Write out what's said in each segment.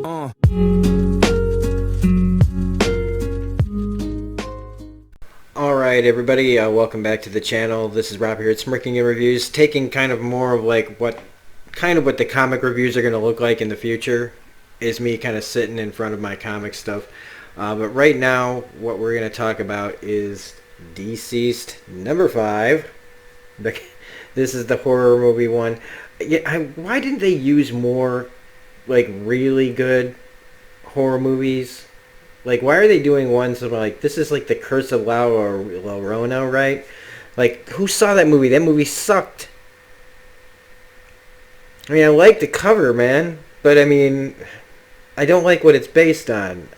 Alright everybody, welcome back to the channel. This is Rob here at Smirking and Reviews, taking kind of more of like what the comic reviews are going to look like in the future, is me kind of sitting in front of my comic stuff. But right now, what we're going to talk about is DCeased number 5. This is the horror movie one. Why didn't they use more like really good horror movies? Like, why are they doing ones that are like, this is like The Curse of La Llorona, right? Like, who saw that movie? That movie sucked. I mean, I like the cover, man. But, I mean, I don't like what it's based on.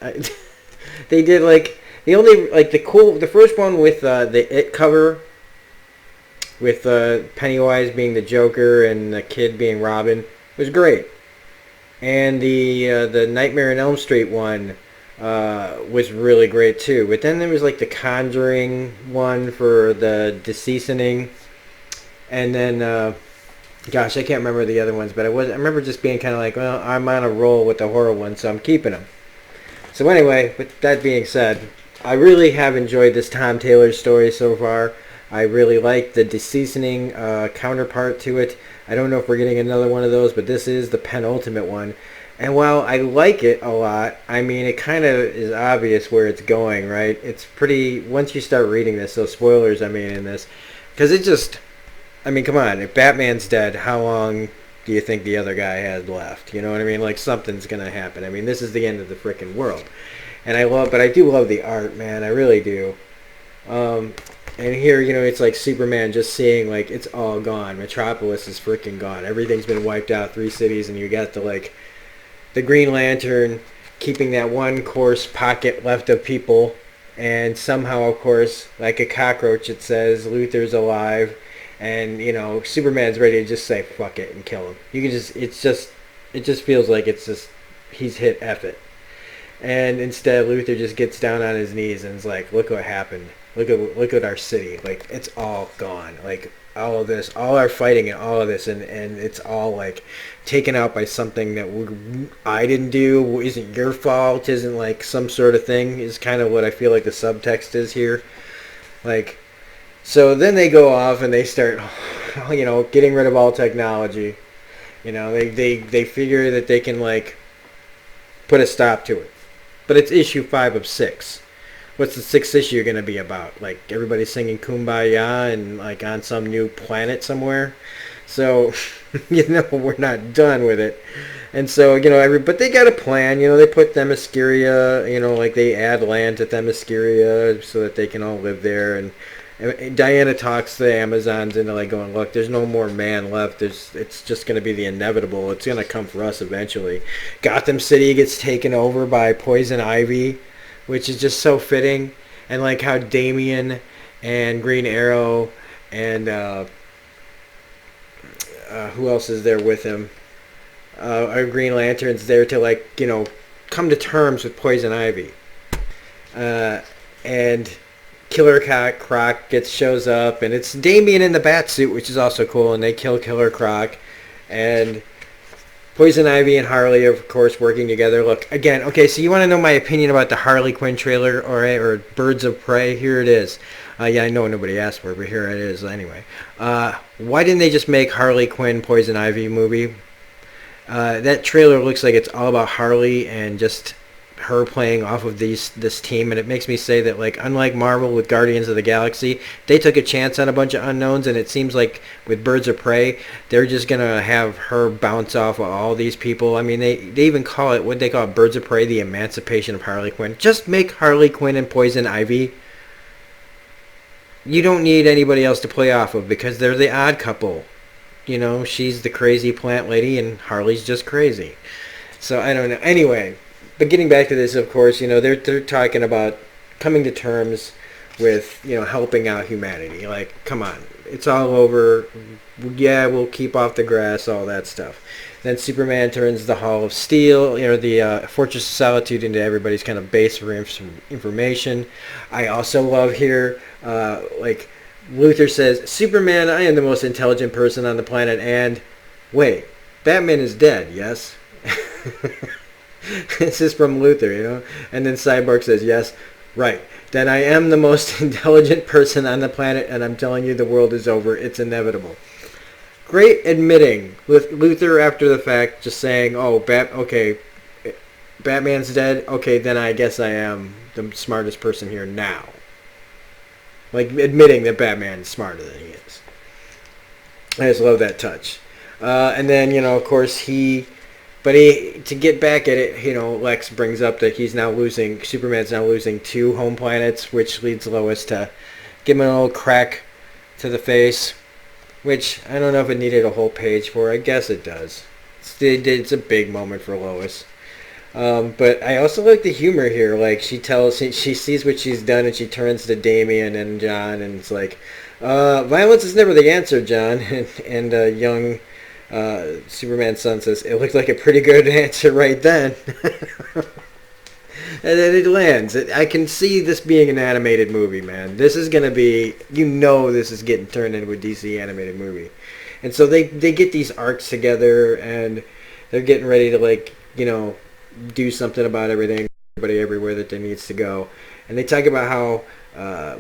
They did, like, the first one with the It cover, with Pennywise being the Joker and the kid being Robin, was great. And the Nightmare on Elm Street one was really great too. But then there was like the Conjuring one for the DCeased, and then gosh, I can't remember the other ones, but I remember just being kind of like, well, I'm on a roll with the horror one, so I'm keeping them. So anyway, with that being said, I really have enjoyed this Tom Taylor story so far. I really like the DCeased counterpart to it. I don't know if we're getting another one of those, but this is the penultimate one. And while I like it a lot, I mean, it kind of is obvious where it's going, right? It's pretty, once you start reading this, so spoilers, I mean, in this, because it just, I mean, come on, if Batman's dead, how long do you think the other guy has left? You know what I mean? Like, something's going to happen. I mean, this is the end of the freaking world. And but I do love the art, man, I really do. And here, you know, it's like Superman just seeing, like, it's all gone. Metropolis is freaking gone. Everything's been wiped out, 3 cities, and you got the Green Lantern keeping that one coarse pocket left of people, and somehow, of course, like a cockroach, it says Luthor's alive, and you know, Superman's ready to just say fuck it and kill him. You can just, it just feels like it's just, he's hit F it. And instead Luthor just gets down on his knees and is like, look what happened. Look at our city. Like, it's all gone. Like, all of this, all our fighting and all of this, and it's all like taken out by something that I didn't do, isn't your fault, isn't like some sort of thing, is kind of what I feel like the subtext is here. Like, so then they go off and they start, you know, getting rid of all technology. You know, they figure that they can like put a stop to it. But it's issue 5 of 6. What's the 6th issue going to be about? Like, everybody singing Kumbaya and, like, on some new planet somewhere? So, you know, we're not done with it. And so, you know, but they got a plan. You know, they put Themyscira, you know, like, they add land to Themyscira so that they can all live there. And Diana talks the Amazons into, like, going, look, there's no more man left. It's just going to be the inevitable. It's going to come for us eventually. Gotham City gets taken over by Poison Ivy, which is just so fitting. And like how Damian and Green Arrow and who else is there with him? Our Green Lantern's there to, like, you know, come to terms with Poison Ivy. And Killer Croc shows up, and it's Damian in the bat suit, which is also cool, and they kill Killer Croc. And Poison Ivy and Harley, of course, working together. Look, again, okay, so you want to know my opinion about the Harley Quinn trailer, or Birds of Prey? Here it is. Yeah, I know nobody asked for it, but here it is anyway. Why didn't they just make Harley Quinn Poison Ivy movie? That trailer looks like it's all about Harley and just her playing off of this team, and it makes me say that, like, unlike Marvel with Guardians of the Galaxy, they took a chance on a bunch of unknowns, and it seems like with Birds of Prey, they're just gonna have her bounce off of all these people. I mean, they even call it, what they call it, Birds of Prey, the emancipation of Harley Quinn. Just make Harley Quinn and Poison Ivy. You don't need anybody else to play off of, because they're the odd couple. You know, she's the crazy plant lady, and Harley's just crazy. So, I don't know. Anyway, but getting back to this, of course, you know, they're talking about coming to terms with, you know, helping out humanity. Like, come on, it's all over. Yeah, we'll keep off the grass, all that stuff. Then Superman turns the Hall of Steel, you know, the Fortress of Solitude, into everybody's kind of base for information. I also love here, like, Luthor says, Superman, I am the most intelligent person on the planet, and wait, Batman is dead, yes? This is from Luther, you know? And then Cyborg says, yes, right. Then I am the most intelligent person on the planet, and I'm telling you the world is over. It's inevitable. Great admitting with Luther after the fact, just saying, oh, okay, Batman's dead. Okay, then I guess I am the smartest person here now. Like, admitting that Batman's smarter than he is. I just love that touch. And then, you know, of course, to get back at it, you know, Lex brings up that Superman's now losing 2 home planets, which leads Lois to give him a little crack to the face, which I don't know if it needed a whole page for. I guess it does. It's a big moment for Lois. But I also like the humor here. Like, she sees what she's done, and she turns to Damian and John, and it's like, violence is never the answer, John. And young Superman's son says, it looked like a pretty good answer right then. And then it lands. I can see this being an animated movie, man. This is going to be, this is getting turned into a DC animated movie. And so they get these arcs together, and they're getting ready to, like, do something about everything, everybody everywhere that there needs to go. And they talk about how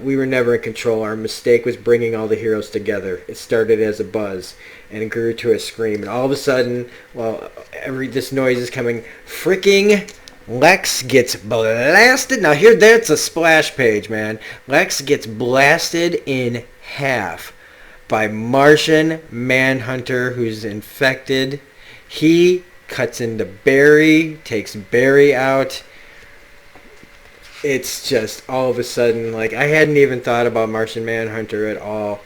we were never in control. Our mistake was bringing all the heroes together. It started as a buzz, and it grew to a scream. And all of a sudden, this noise is coming. Freaking Lex gets blasted. Now here, that's a splash page, man. Lex gets blasted in half by Martian Manhunter, who's infected. He cuts into Barry, takes Barry out. It's just all of a sudden, like, I hadn't even thought about Martian Manhunter at all.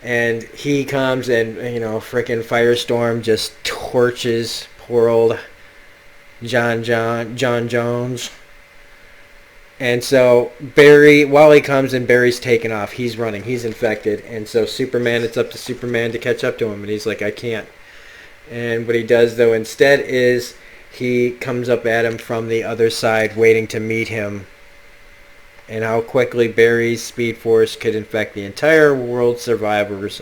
And he comes and, frickin' Firestorm just torches poor old John Jones. And so Barry, while he comes and Barry's taken off, he's running, he's infected. And so it's up to Superman to catch up to him. And he's like, I can't. And what he does, though, instead is he comes up at him from the other side, waiting to meet him. And how quickly Barry's Speed Force could infect the entire world survivors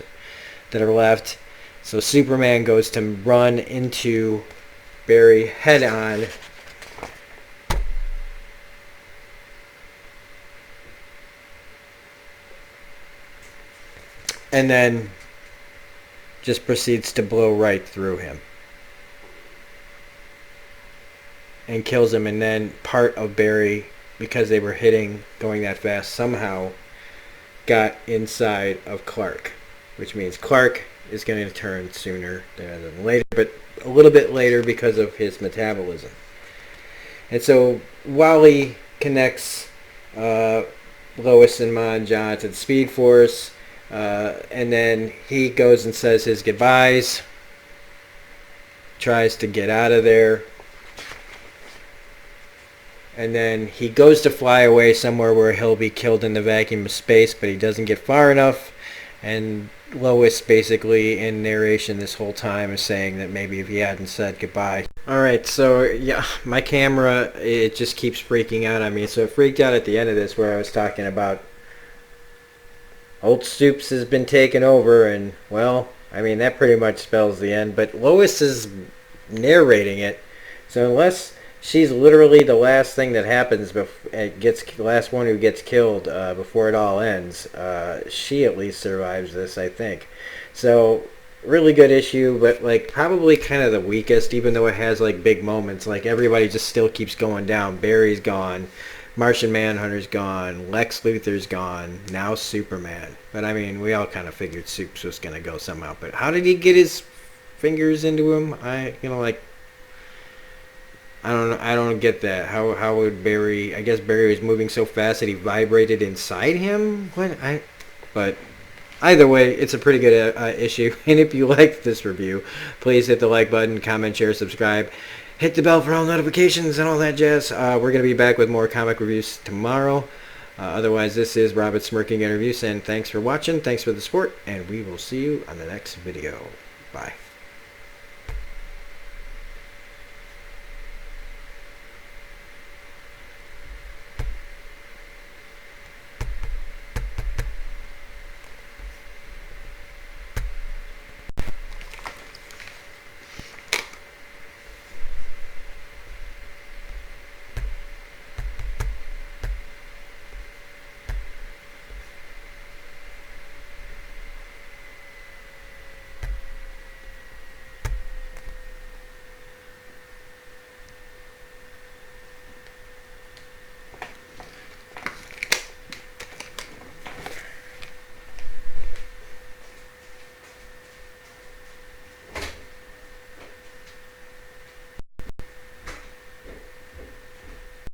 that are left. So Superman goes to run into Barry head on. And then just proceeds to blow right through him. And kills him. And then part of Barry, because they were going that fast, somehow got inside of Clark. Which means Clark is going to turn sooner than later, but a little bit later because of his metabolism. And so Wally connects Lois and Ma and John to the Speed Force, and then he goes and says his goodbyes, tries to get out of there, and then he goes to fly away somewhere where he'll be killed in the vacuum of space, but he doesn't get far enough, and Lois basically in narration this whole time is saying that maybe if he hadn't said goodbye. Alright, so yeah, my camera, it just keeps freaking out on me. So it freaked out at the end of this where I was talking about Old Stoops has been taken over, and well, I mean that pretty much spells the end, but Lois is narrating it. So unless she's literally the last thing that happens, the last one who gets killed before it all ends. She at least survives this, I think. So, really good issue, but like probably kind of the weakest, even though it has like big moments. Like everybody just still keeps going down. Barry's gone, Martian Manhunter's gone, Lex Luthor's gone, now Superman. But I mean, we all kind of figured Supes was gonna go somehow. But how did he get his fingers into him? I don't get that. How would Barry? I guess Barry was moving so fast that he vibrated inside him. But either way, it's a pretty good issue. And if you liked this review, please hit the like button, comment, share, subscribe, hit the bell for all notifications and all that jazz. We're gonna be back with more comic reviews tomorrow. Otherwise, this is Robert Smirking Interview saying thanks for watching, thanks for the support, and we will see you on the next video. Bye.